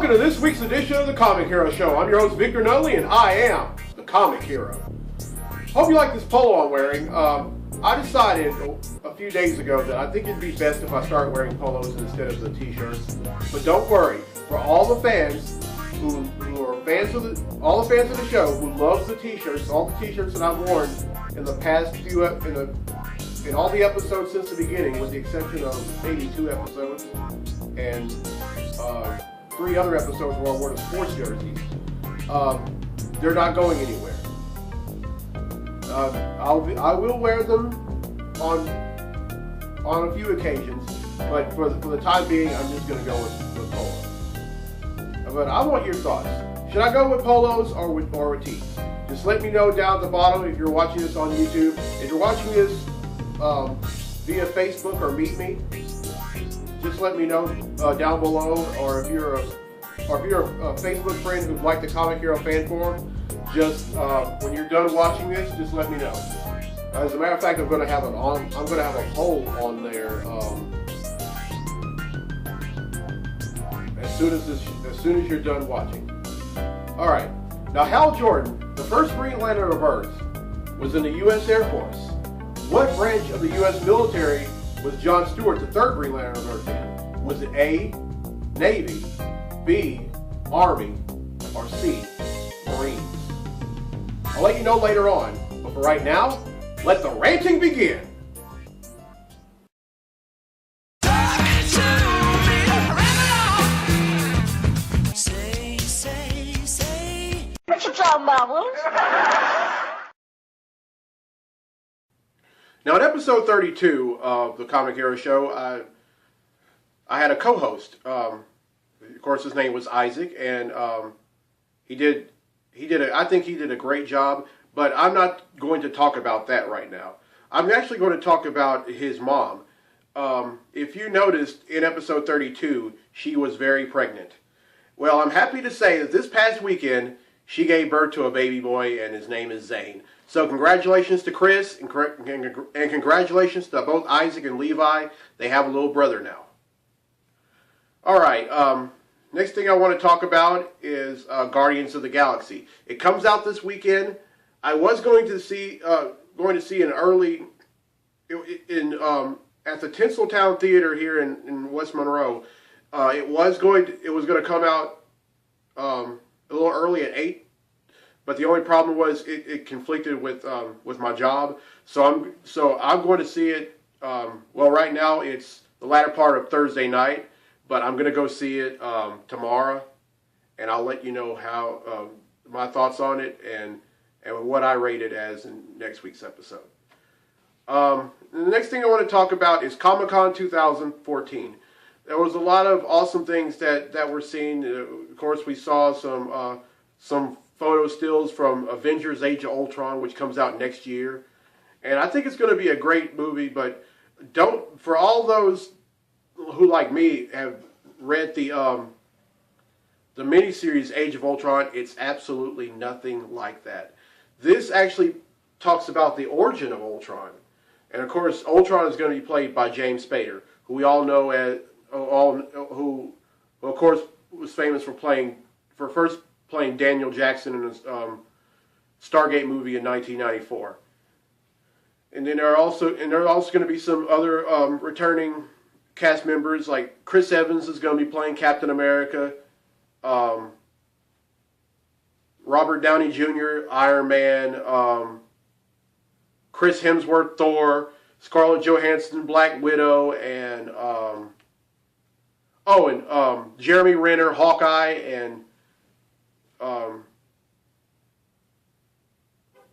Welcome to this week's edition of the Comic Hero Show. I'm your host, Victor Nunley, and I am the Comic Hero. Hope you like this polo I'm wearing. I decided a few days ago that I think it'd be best if I start wearing polos instead of the t-shirts. But don't worry, for all the fans who are fans of all the fans of the show who loves the t-shirts, all the t-shirts that I've worn in the past few in all the episodes since the beginning, with the exception of maybe 2 episodes and 3 other episodes where I wore the sports jerseys. They're not going anywhere. I will wear them on a few occasions, but for the time being, I'm just going to go with polos. But I want your thoughts. Should I go with polos or with tees? Just let me know down at the bottom if you're watching this on YouTube. If you're watching this via Facebook or Meet Me, just let me know down below. Or if you're a Facebook friend who'd like the Comic Hero fan forum, just when you're done watching this, just let me know. As a matter of fact, I'm going to have a poll on there as soon as you're done watching. All right. Now, Hal Jordan, the first Green Lantern of Earth, was in the U.S. Air Force. What branch of the U.S. military was John Stewart, the third Green Lantern of Earth, in? Was it A, Navy, B, Army, or C, Marines? I'll let you know later on, but for right now, let the ranting begin. What you talking about, Willis? Now, in episode 32 of the Comic Hero Show, I had a co-host. Of course, his name was Isaac, and I think he did a great job. But I'm not going to talk about that right now. I'm actually going to talk about his mom. If you noticed in episode 32, she was very pregnant. Well, I'm happy to say that this past weekend, she gave birth to a baby boy, and his name is Zane. So congratulations to Chris, and congratulations to both Isaac and Levi. They have a little brother now. All right, next thing I want to talk about is Guardians of the Galaxy. It comes out this weekend. I was going to see an early at the Tinseltown Theater here in West Monroe. It was going to come out a little early at 8, but the only problem was it conflicted with my job. So I'm going to see it. Well, right now it's the latter part of Thursday night, but I'm going to go see it tomorrow, and I'll let you know how my thoughts on it and what I rate it as in next week's episode. The next thing I want to talk about is Comic-Con 2014. There was a lot of awesome things that were seen. Of course, we saw some photo stills from Avengers: Age of Ultron, which comes out next year. And I think it's going to be a great movie, but for all those who, like me, have read the miniseries Age of Ultron, it's absolutely nothing like that. This actually talks about the origin of Ultron. And of course, Ultron is going to be played by James Spader, who we all know who of course was famous for first playing Daniel Jackson in his Stargate movie in 1994. And then there are also going to be some other returning cast members, like Chris Evans is going to be playing Captain America. Robert Downey Jr., Iron Man, Chris Hemsworth, Thor, Scarlett Johansson, Black Widow, and Jeremy Renner, Hawkeye, and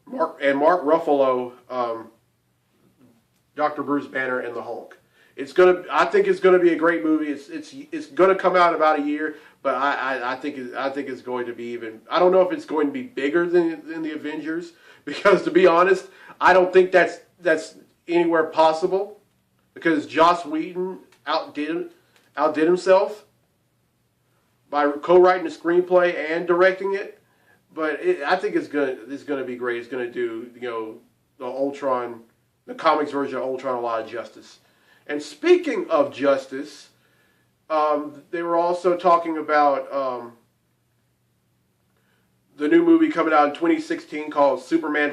Mark Ruffalo, Dr. Bruce Banner, and the Hulk. I think it's gonna be a great movie. It's gonna come out in about a year, but I think it's going to be even. I don't know if it's going to be bigger than the Avengers, because to be honest, I don't think that's anywhere possible, because Joss Whedon outdid himself by co-writing the screenplay and directing it. But I think it's gonna be great. It's gonna do the comics version of Ultron a lot of justice. And speaking of justice, They were also talking about the new movie coming out in 2016 called Batman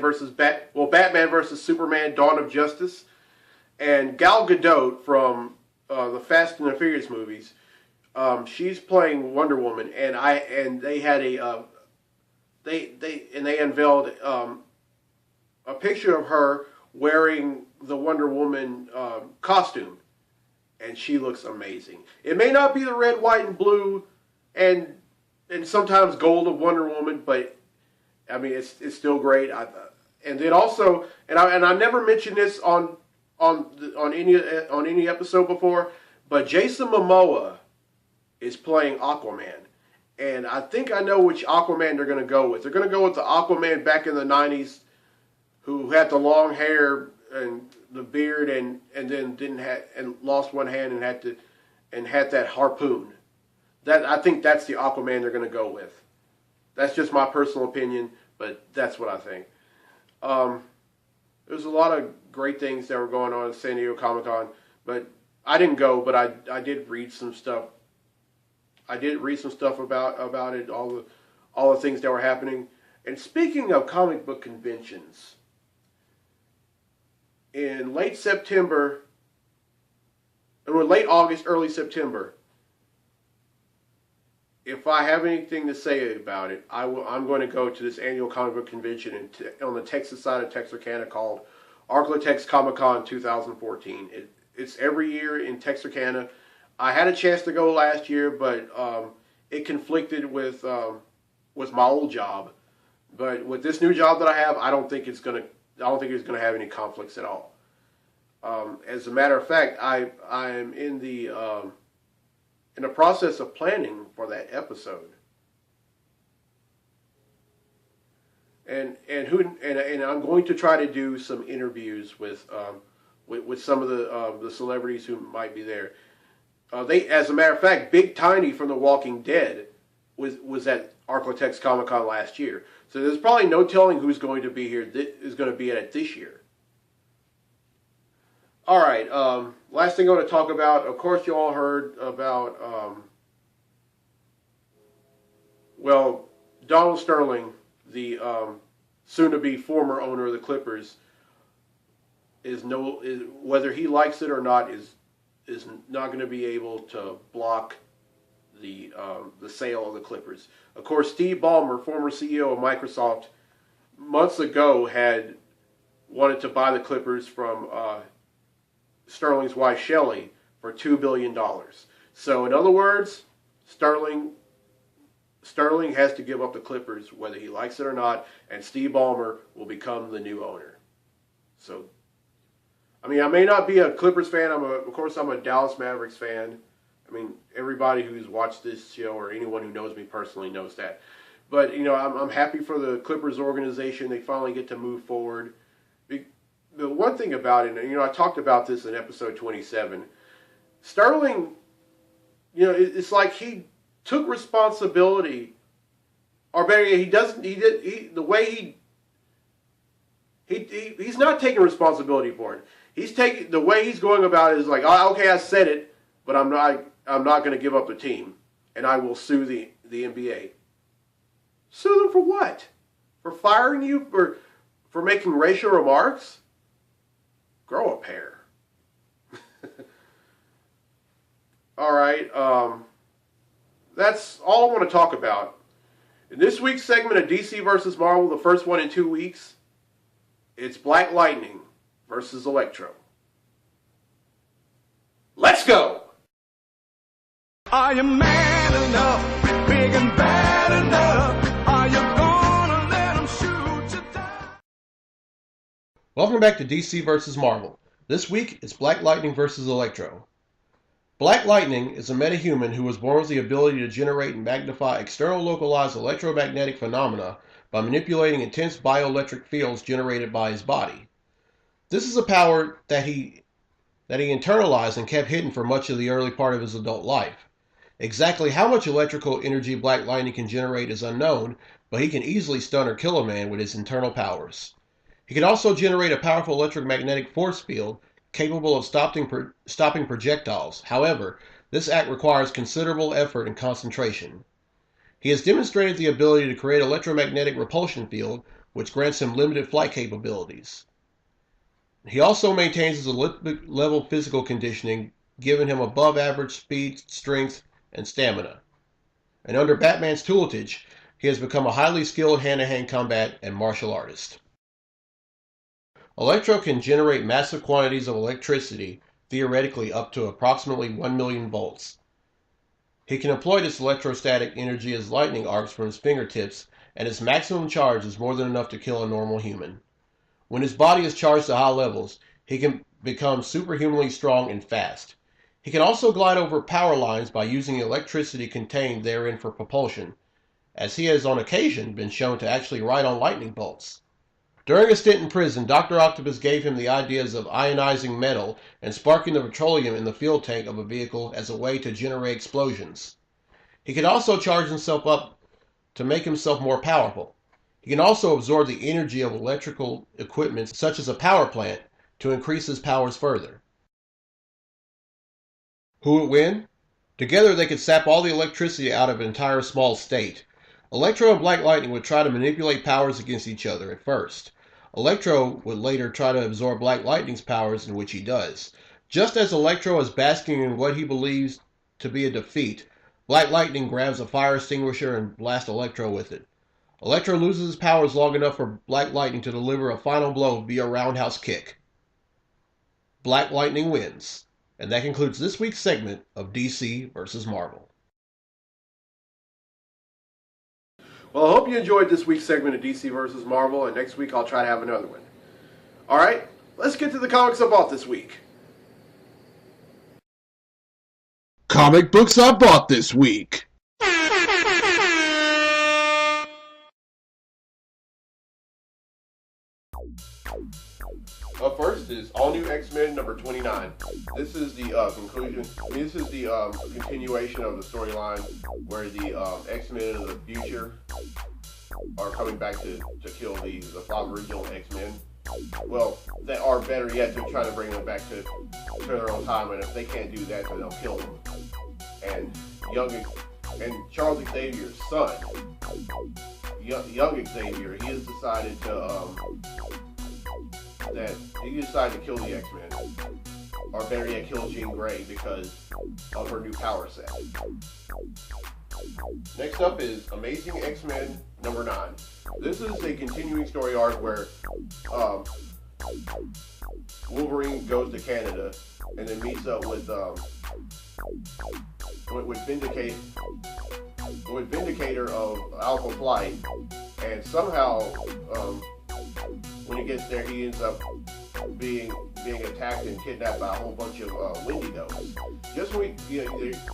versus Superman: Dawn of Justice, and Gal Gadot from the Fast and the Furious movies. She's playing Wonder Woman, and they had they unveiled a picture of her wearing the Wonder Woman costume, and she looks amazing. It may not be the red, white, and blue, and sometimes gold of Wonder Woman, but I mean it's still great. And then also, I never mentioned this on any episode before, but Jason Momoa is playing Aquaman, and I think I know which Aquaman they're going to go with. They're going to go with the Aquaman back in the '90s, who had the long hair and the beard, and then didn't have and lost one hand and had that harpoon. I think that's the Aquaman they're going to go with. That's just my personal opinion, but that's what I think. There's a lot of great things that were going on at San Diego Comic-Con, but I didn't go, but I did read some stuff. I did read some stuff about it, all the things that were happening. And speaking of comic book conventions, in late August, early September, if I have anything to say about it, I'm going to go to this annual comic book convention on the Texas side of Texarkana called Arklatex Comic-Con 2014. It's every year in Texarkana. I had a chance to go last year, but it conflicted with my old job. But with this new job that I have, I don't think it's going to have any conflicts at all. As a matter of fact, I'm in the process of planning for that episode, and I'm going to try to do some interviews with some of the celebrities who might be there. As a matter of fact, Big Tiny from The Walking Dead was at Arklatex Comic-Con last year, so there's probably no telling who's going to be here. Is going to be at it this year. All right. Last thing I want to talk about. Of course, you all heard about Donald Sterling, the soon-to-be former owner of the Clippers, is whether he likes it or not is not going to be able to block the sale of the Clippers. Of course, Steve Ballmer, former CEO of Microsoft, months ago had wanted to buy the Clippers from Sterling's wife Shelley for $2 billion. So in other words, Sterling has to give up the Clippers whether he likes it or not, and Steve Ballmer will become the new owner. So, I mean, I may not be a Clippers fan. Of course, I'm a Dallas Mavericks fan. I mean, everybody who's watched this show or anyone who knows me personally knows that. But, I'm happy for the Clippers organization. They finally get to move forward. The one thing about it, I talked about this in episode 27. Sterling, it's like he took responsibility, or better yet, he's not taking responsibility for it. The way he's going about it is like, oh, okay, I said it, but I'm not going to give up the team, and I will sue the NBA. Sue them for what? For firing you for making racial remarks? Grow a pair. All right. That's all I want to talk about. In this week's segment of DC versus Marvel, the first one in 2 weeks, it's Black Lightning versus Electro. Let's go! Are you man enough, big and bad enough? Are you gonna let them shoot you down? Welcome back to DC vs. Marvel. This week, it's Black Lightning vs. Electro. Black Lightning is a metahuman who was born with the ability to generate and magnify external localized electromagnetic phenomena by manipulating intense bioelectric fields generated by his body. This is a power that he internalized and kept hidden for much of the early part of his adult life. Exactly how much electrical energy Black Lightning can generate is unknown, but he can easily stun or kill a man with his internal powers. He can also generate a powerful electromagnetic force field capable of stopping projectiles. However, This act requires considerable effort and concentration. He has demonstrated the ability to create electromagnetic repulsion field, which grants him limited flight capabilities. He also maintains his Olympic level physical conditioning, giving him above average speed, strength, and stamina. And under Batman's tutelage, he has become a highly skilled hand-to-hand combat and martial artist. Electro can generate massive quantities of electricity, theoretically up to approximately 1 million volts. He can employ this electrostatic energy as lightning arcs from his fingertips, and his maximum charge is more than enough to kill a normal human. When his body is charged to high levels, he can become superhumanly strong and fast. He can also glide over power lines by using the electricity contained therein for propulsion, as he has on occasion been shown to actually ride on lightning bolts. During a stint in prison, Dr. Octopus gave him the ideas of ionizing metal and sparking the petroleum in the fuel tank of a vehicle as a way to generate explosions. He could also charge himself up to make himself more powerful. He can also absorb the energy of electrical equipment such as a power plant to increase his powers further. Who would win? Together they could sap all the electricity out of an entire small state. Electro and Black Lightning would try to manipulate powers against each other at first. Electro would later try to absorb Black Lightning's powers, in which he does. Just as Electro is basking in what he believes to be a defeat, Black Lightning grabs a fire extinguisher and blasts Electro with it. Electro loses his powers long enough for Black Lightning to deliver a final blow via roundhouse kick. Black Lightning wins. And that concludes this week's segment of DC vs. Marvel. Well, I hope you enjoyed this week's segment of DC vs. Marvel, and next week I'll try to have another one. Alright, let's get to the comics I bought this week. Comic books I bought this week. Up first is All New X-Men number 29. This is the conclusion. This is the continuation of the storyline where the X-Men of the future are coming back to kill the 5 original X-Men. Well, they are better yet, they're trying to bring them back to their own time, and if they can't do that, then they'll kill them. And Charles Xavier's son, young Xavier, he has decided to kill the X-Men, or better yet, kill Jean Grey because of her new power set. Next up is Amazing X-Men number 9. This is a continuing story arc where Wolverine goes to Canada and then meets up with Vindicator of Alpha Flight, and somehow when he gets there, he ends up being attacked and kidnapped by a whole bunch of Wendigos.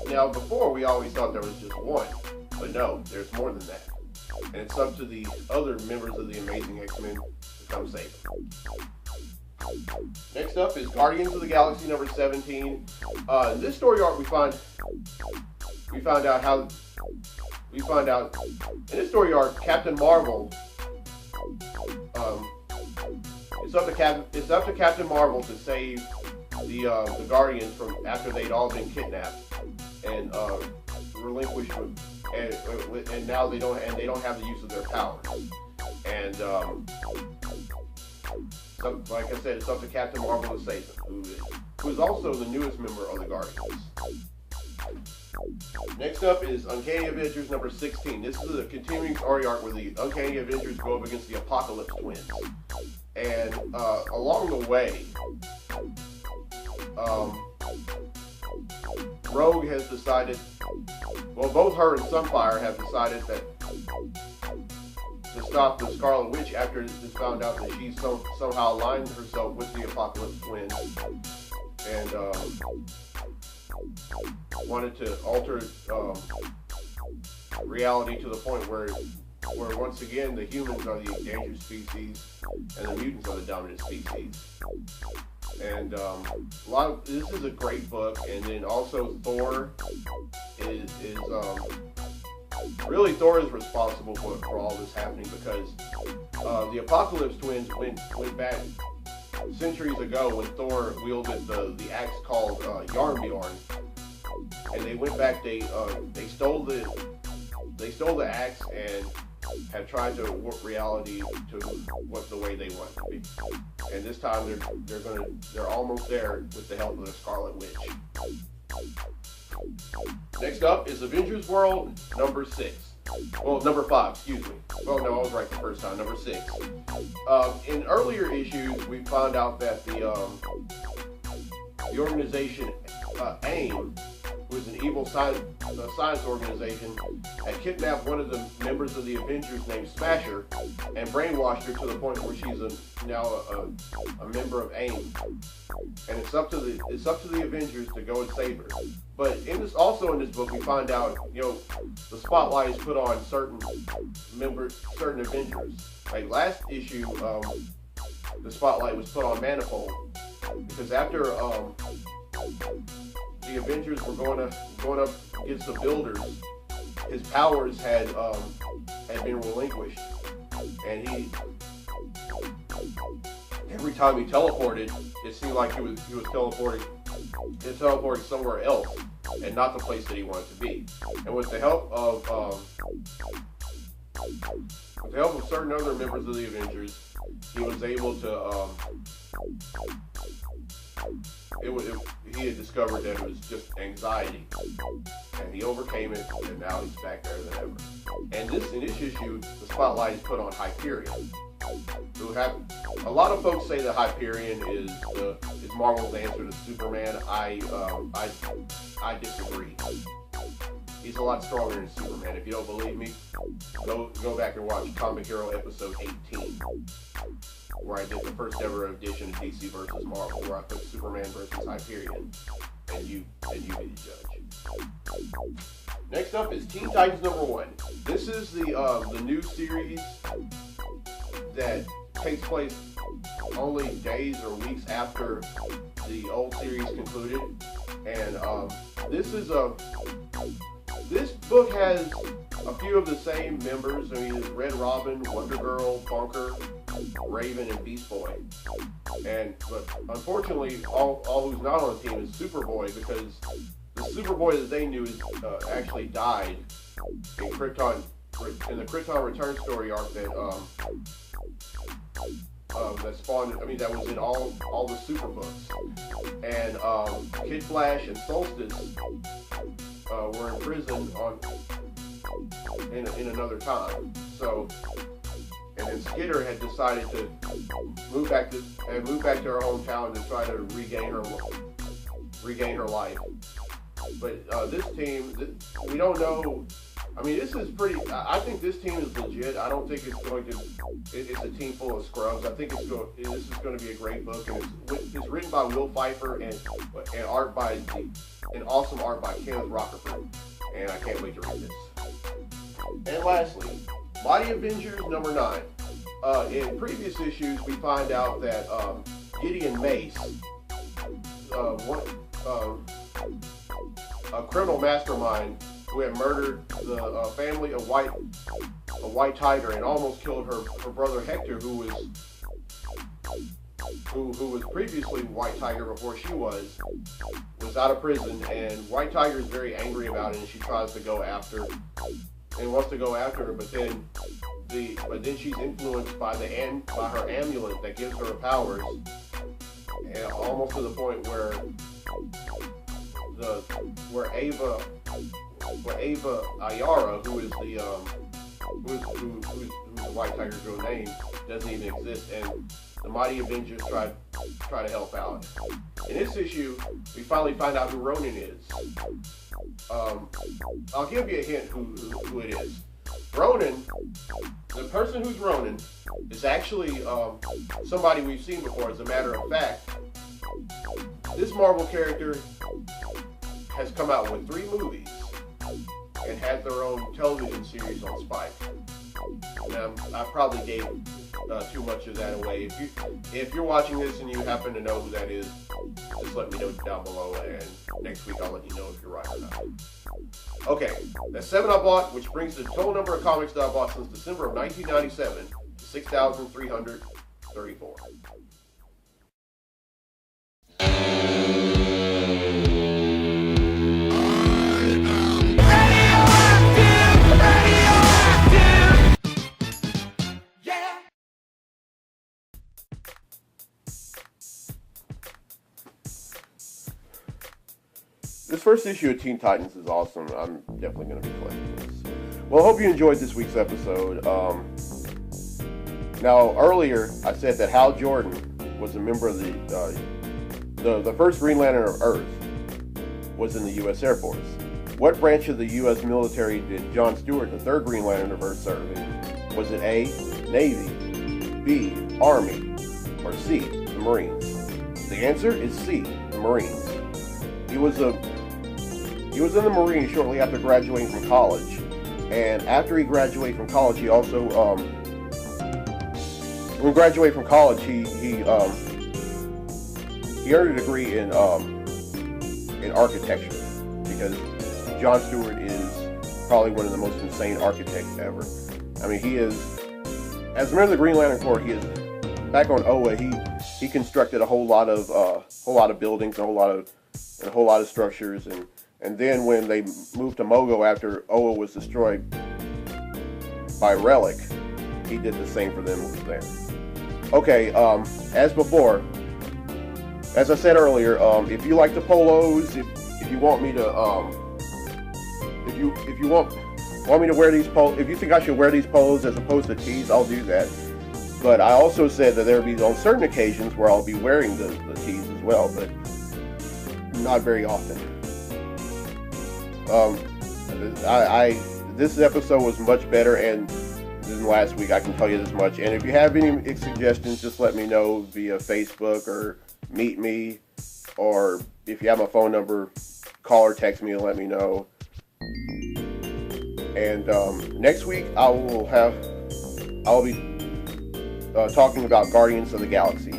Now before we always thought there was just one, but no, there's more than that, and it's up to the other members of the Amazing X-Men to come save them. Next up is Guardians of the Galaxy number 17. In this story arc, we find out in this story arc, Captain Marvel. It's up to Captain Marvel to save the Guardians from after they'd all been kidnapped and relinquished, and now they don't have the use of their powers. And like I said, it's up to Captain Marvel to save them, who is also the newest member of the Guardians. Next up is Uncanny Avengers number 16. This is a continuing story arc where the Uncanny Avengers go up against the Apocalypse Twins. And along the way, Rogue has decided, well, both her and Sunfire have decided that to stop the Scarlet Witch after it's found out that she's somehow aligned herself with the Apocalypse Twins, and wanted to alter reality to the point where once again the humans are the endangered species and the mutants are the dominant species. And this is a great book. And then also Thor is really Thor is responsible for all this happening, because the Apocalypse Twins went back centuries ago when Thor wielded the axe called Yarnbjorn, and they went back. They stole the axe and have tried to warp reality to what the way they want it to be. And this time they're almost there with the help of the Scarlet Witch. Next up is Avengers World number 6. Well, number 5, excuse me. Oh no, I was right the first time. Number 6. In earlier issues, we found out that the organization AIM, who is an evil science organization, had kidnapped one of the members of the Avengers named Smasher and brainwashed her to the point where she's now a member of AIM. And it's up to the Avengers to go and save her. But in this book, we find out, the spotlight is put on certain Avengers. Like last issue, the spotlight was put on Manifold because after the Avengers were going up against the Builders, his powers had been relinquished, and every time he teleported, it seemed like he was teleporting somewhere else and not the place that he wanted to be. And with the help of certain other members of the Avengers, he was able to he had discovered that it was just anxiety, and he overcame it, and now he's back there than ever. And in this issue, the spotlight is put on Hyperion. A lot of folks say that Hyperion is Marvel's answer to Superman. I disagree. He's a lot stronger than Superman. If you don't believe me, go back and watch Comic Hero episode 18, where I did the first ever edition of DC versus Marvel, where I put Superman versus Hyperion, and you be the judge. Next up is Teen Titans number 1. This is the new series that takes place only days or weeks after the old series concluded, and this book has a few of the same members. I mean, it's Red Robin, Wonder Girl, Bunker, Raven, and Beast Boy. But unfortunately, all who's not on the team is Superboy, because the Superboy that they knew actually died in the Krypton Return story arc that spawned. I mean, that was in all the Super books. And Kid Flash and Solstice were in prison in another time. So, and then Skitter had decided to move back to her hometown to try to regain her life. But this team, we don't know. I mean, this is pretty. I think this team is legit. I don't think it's going to. It's a team full of scrubs. I think this is going to be a great book, and it's written by Will Pfeiffer and art by an awesome art by Kenneth Rocafort, and I can't wait to read this. And lastly, Mighty Avengers number 9. In previous issues, we find out that Gideon Mace, a criminal mastermind who had murdered the family of White Tiger and almost killed her brother Hector, who was previously White Tiger before she was out of prison, and White Tiger is very angry about it, and she tries to go after and wants to go after her, but then she's influenced by her amulet that gives her powers, and almost to the point where Ava Ayara, who is who's the White Tiger's real name, doesn't even exist, and the Mighty Avengers try to help out. In this issue, we finally find out who Ronin is. I'll give you a hint who it is. Ronin, the person who's Ronin, is actually somebody we've seen before. As a matter of fact, this Marvel character has come out with 3 movies and had their own television series on Spike. Now, I probably gave too much of that away. If you're watching this and you happen to know who that is, just let me know down below, and next week I'll let you know if you're right or not. Okay, that's 7 I bought, which brings the total number of comics that I bought since December of 1997 to 6,334. first issue of Teen Titans is awesome. I'm definitely going to be collecting this. Well, I hope you enjoyed this week's episode. Now, earlier I said that Hal Jordan was a member of the first Green Lantern of Earth was in the U.S. Air Force. What branch of the U.S. military did John Stewart, the third Green Lantern of Earth, serve in? Was it A, Navy, B, Army, or C, the Marines? The answer is C, the Marines. He was in the Marines shortly after graduating from college, and after he graduated from college, he also when he graduated from college, he earned a degree in architecture, because John Stewart is probably one of the most insane architects ever. I mean, he is, as a member of the Green Lantern Corps, he is back on Oa. He constructed a whole lot of buildings, a whole lot of structures, and then when they moved to Mogo after Oa was destroyed by Relic, he did the same for them over there. Okay, as before, as I said earlier, if you like the polos, if you want me to if you want me to wear these polos, if you think I should wear these polos as opposed to tees, I'll do that. But I also said that there will be on certain occasions where I'll be wearing the tees as well, but not very often. This episode was much better than last week, I can tell you this much. And if you have any suggestions, just let me know via Facebook or meet me, or if you have my phone number, call or text me and let me know. And next week I'll be talking about Guardians of the Galaxy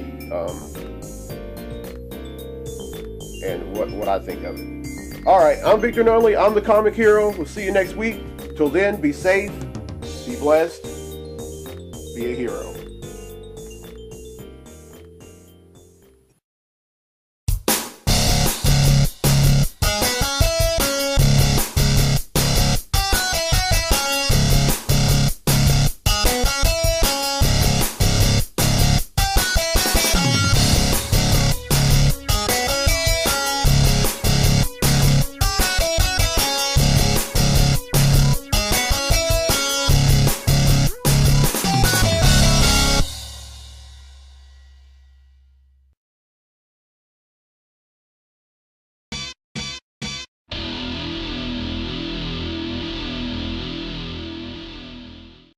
and what I think of it. Alright, I'm Victor Nunley, I'm the Comic Hero. We'll see you next week. Till then, be safe, be blessed, be a hero.